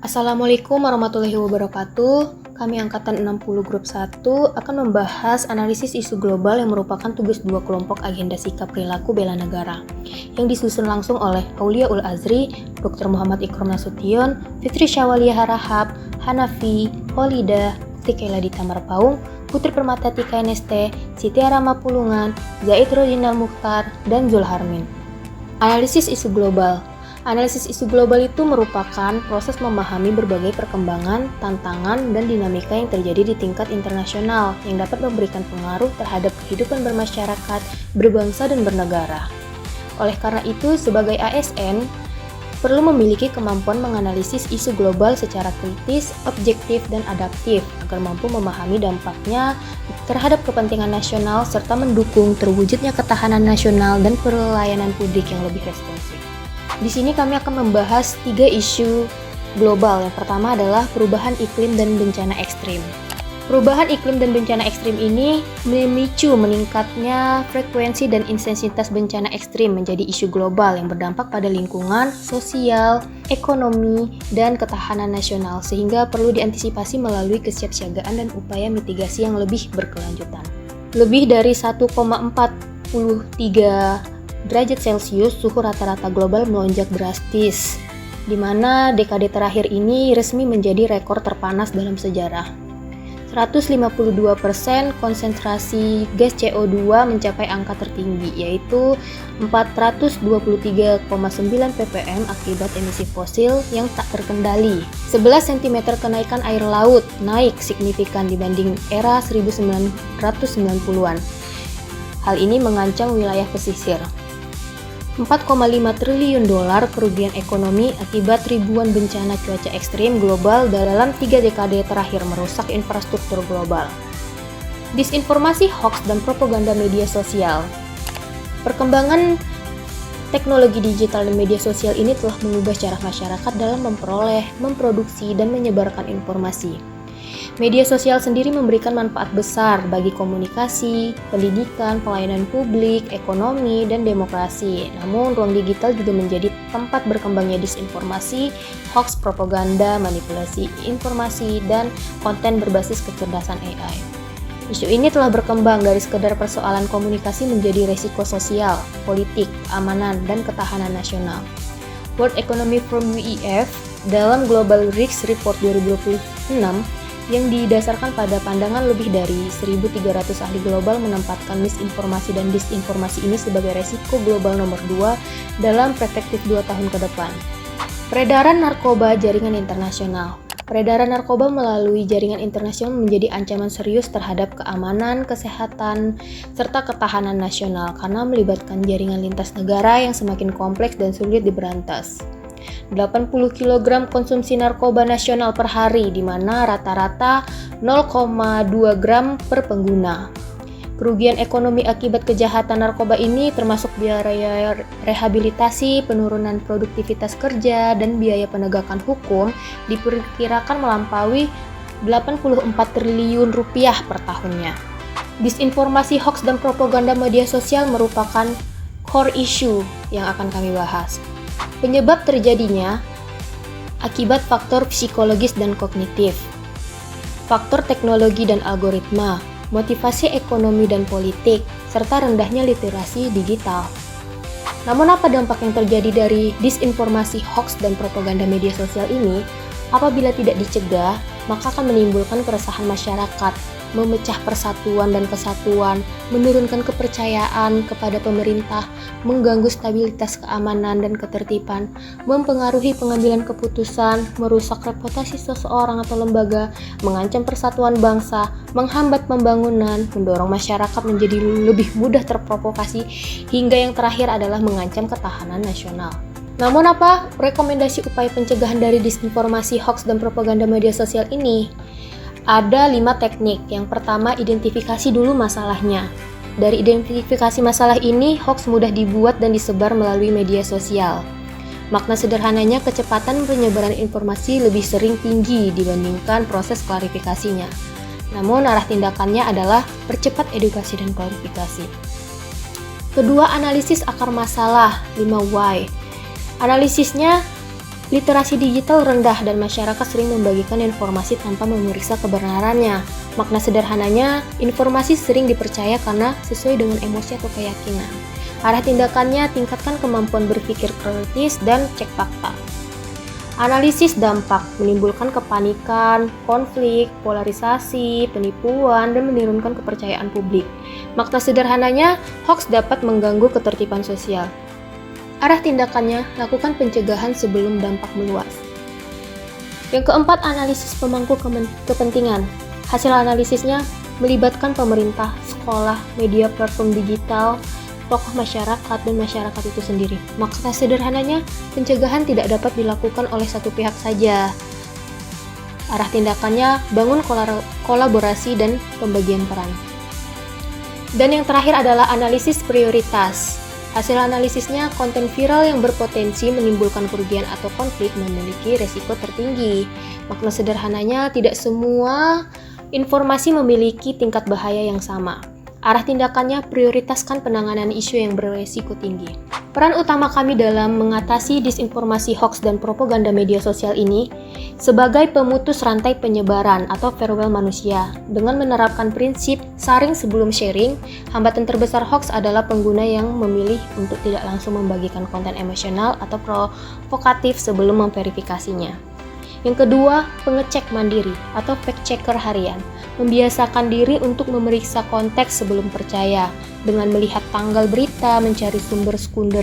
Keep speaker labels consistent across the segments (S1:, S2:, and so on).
S1: Assalamualaikum warahmatullahi wabarakatuh. Kami Angkatan 60 Grup 1 akan membahas analisis isu global yang merupakan tugas dua kelompok agenda sikap perilaku bela negara yang disusun langsung oleh Auliaul Azri, Dr. Muhammad Ikram Nasution, Fitri Syawaliyah Harahap, Hanafi, Holidah, Tikaila Dita Marpaung, Putri Permata Tika NST, Siti Arama Pulungan, Zaid Rodinal Mukhtar, dan Zulharmin. Analisis isu global. Analisis isu global itu merupakan proses memahami berbagai perkembangan, tantangan, dan dinamika yang terjadi di tingkat internasional yang dapat memberikan pengaruh terhadap kehidupan bermasyarakat, berbangsa, dan bernegara. Oleh karena itu, sebagai ASN, perlu memiliki kemampuan menganalisis isu global secara kritis, objektif, dan adaptif agar mampu memahami dampaknya terhadap kepentingan nasional serta mendukung terwujudnya ketahanan nasional dan pelayanan publik yang lebih responsif. Di sini kami akan membahas 3 isu global. Yang pertama adalah perubahan iklim dan bencana ekstrim. Perubahan iklim dan bencana ekstrim ini memicu meningkatnya frekuensi dan intensitas bencana ekstrim menjadi isu global yang berdampak pada lingkungan, sosial, ekonomi, dan ketahanan nasional sehingga perlu diantisipasi melalui kesiapsiagaan dan upaya mitigasi yang lebih berkelanjutan. Lebih dari 1,43 derajat Celcius, suhu rata-rata global melonjak drastis, di mana dekade terakhir ini resmi menjadi rekor terpanas dalam sejarah. 152% konsentrasi gas CO2 mencapai angka tertinggi, yaitu 423,9 ppm akibat emisi fosil yang tak terkendali. 11 cm kenaikan air laut naik signifikan dibanding era 1990-an. Hal ini mengancam wilayah pesisir. 4,5 triliun dolar kerugian ekonomi akibat ribuan bencana cuaca ekstrim global dalam 3 dekade terakhir merusak infrastruktur global. Disinformasi, hoaks, dan propaganda media sosial. Perkembangan teknologi digital dan media sosial ini telah mengubah cara masyarakat dalam memperoleh, memproduksi, dan menyebarkan informasi. Media sosial sendiri memberikan manfaat besar bagi komunikasi, pendidikan, pelayanan publik, ekonomi, dan demokrasi. Namun, ruang digital juga menjadi tempat berkembangnya disinformasi, hoax, propaganda, manipulasi informasi, dan konten berbasis kecerdasan AI. Isu ini telah berkembang dari sekedar persoalan komunikasi menjadi resiko sosial, politik, keamanan, dan ketahanan nasional. World Economic Forum WEF dalam Global Risks Report 2026 yang didasarkan pada pandangan lebih dari 1.300 ahli global menempatkan misinformasi dan disinformasi ini sebagai resiko global nomor 2 dalam perspektif 2 tahun ke depan. Peredaran narkoba jaringan internasional. Peredaran narkoba melalui jaringan internasional menjadi ancaman serius terhadap keamanan, kesehatan, serta ketahanan nasional karena melibatkan jaringan lintas negara yang semakin kompleks dan sulit diberantas. 80 kg konsumsi narkoba nasional per hari, di mana rata-rata 0,2 gram per pengguna. Kerugian ekonomi akibat kejahatan narkoba ini termasuk biaya rehabilitasi, penurunan produktivitas kerja, dan biaya penegakan hukum diperkirakan melampaui 84 triliun rupiah per tahunnya. Disinformasi, hoaks, dan propaganda media sosial merupakan core issue yang akan kami bahas. Penyebab terjadinya akibat faktor psikologis dan kognitif, faktor teknologi dan algoritma, motivasi ekonomi dan politik, serta rendahnya literasi digital. Namun apa dampak yang terjadi dari disinformasi, hoaks, dan propaganda media sosial ini? Apabila tidak dicegah, maka akan menimbulkan keresahan masyarakat, memecah persatuan dan kesatuan, menurunkan kepercayaan kepada pemerintah, mengganggu stabilitas keamanan dan ketertiban, mempengaruhi pengambilan keputusan, merusak reputasi seseorang atau lembaga, mengancam persatuan bangsa, menghambat pembangunan, mendorong masyarakat menjadi lebih mudah terprovokasi, hingga yang terakhir adalah mengancam ketahanan nasional. Namun apa rekomendasi upaya pencegahan dari disinformasi, hoaks, dan propaganda media sosial ini? Ada 5 teknik. Yang pertama, identifikasi dulu masalahnya. Dari identifikasi masalah ini, hoaks mudah dibuat dan disebar melalui media sosial. Makna sederhananya, kecepatan penyebaran informasi lebih sering tinggi dibandingkan proses klarifikasinya. Namun, arah tindakannya adalah percepat edukasi dan klarifikasi. Kedua, analisis akar masalah, 5 why. Analisisnya Literasi digital rendah dan masyarakat sering membagikan informasi tanpa memeriksa kebenarannya. Makna sederhananya, informasi sering dipercaya karena sesuai dengan emosi atau keyakinan. Arah tindakannya, tingkatkan kemampuan berpikir kritis dan cek fakta. Analisis dampak menimbulkan kepanikan, konflik, polarisasi, penipuan, dan menurunkan kepercayaan publik. Makna sederhananya, hoax dapat mengganggu ketertiban sosial. Arah tindakannya, lakukan pencegahan sebelum dampak meluas. Yang keempat, analisis pemangku kepentingan. Hasil analisisnya melibatkan pemerintah, sekolah, media platform digital, tokoh masyarakat, dan masyarakat itu sendiri. Maksud sederhananya, pencegahan tidak dapat dilakukan oleh satu pihak saja. Arah tindakannya, bangun kolaborasi dan pembagian peran. Dan yang terakhir adalah analisis prioritas. Hasil analisisnya, konten viral yang berpotensi menimbulkan kerugian atau konflik memiliki resiko tertinggi. Makna sederhananya, tidak semua informasi memiliki tingkat bahaya yang sama. Arah tindakannya, prioritaskan penanganan isu yang beresiko tinggi. Peran utama kami dalam mengatasi disinformasi hoax dan propaganda media sosial ini sebagai pemutus rantai penyebaran atau firewall manusia. Dengan menerapkan prinsip saring sebelum sharing, hambatan terbesar hoax adalah pengguna yang memilih untuk tidak langsung membagikan konten emosional atau provokatif sebelum memverifikasinya. Yang kedua, pengecek mandiri atau fact checker harian. Membiasakan diri untuk memeriksa konteks sebelum percaya, dengan melihat tanggal berita, mencari sumber sekunder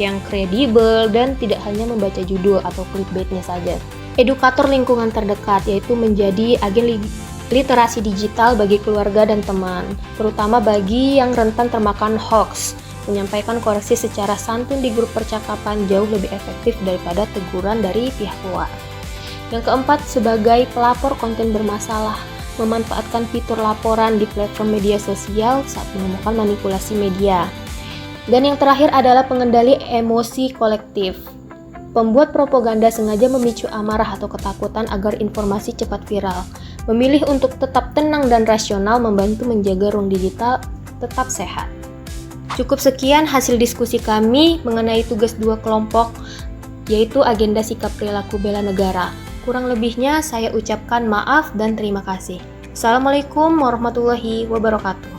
S1: yang kredibel, dan tidak hanya membaca judul atau clickbaitnya saja. Edukator lingkungan terdekat, yaitu menjadi agen literasi digital bagi keluarga dan teman, terutama bagi yang rentan termakan hoax. Menyampaikan koreksi secara santun di grup percakapan jauh lebih efektif daripada teguran dari pihak luar. Yang keempat, sebagai pelapor konten bermasalah, memanfaatkan fitur laporan di platform media sosial saat menemukan manipulasi media. Dan yang terakhir adalah pengendali emosi kolektif. Pembuat propaganda sengaja memicu amarah atau ketakutan agar informasi cepat viral. Memilih untuk tetap tenang dan rasional membantu menjaga ruang digital tetap sehat. Cukup sekian hasil diskusi kami mengenai tugas dua kelompok, yaitu agenda sikap perilaku bela negara. Kurang lebihnya saya ucapkan maaf dan terima kasih. Assalamualaikum warahmatullahi wabarakatuh.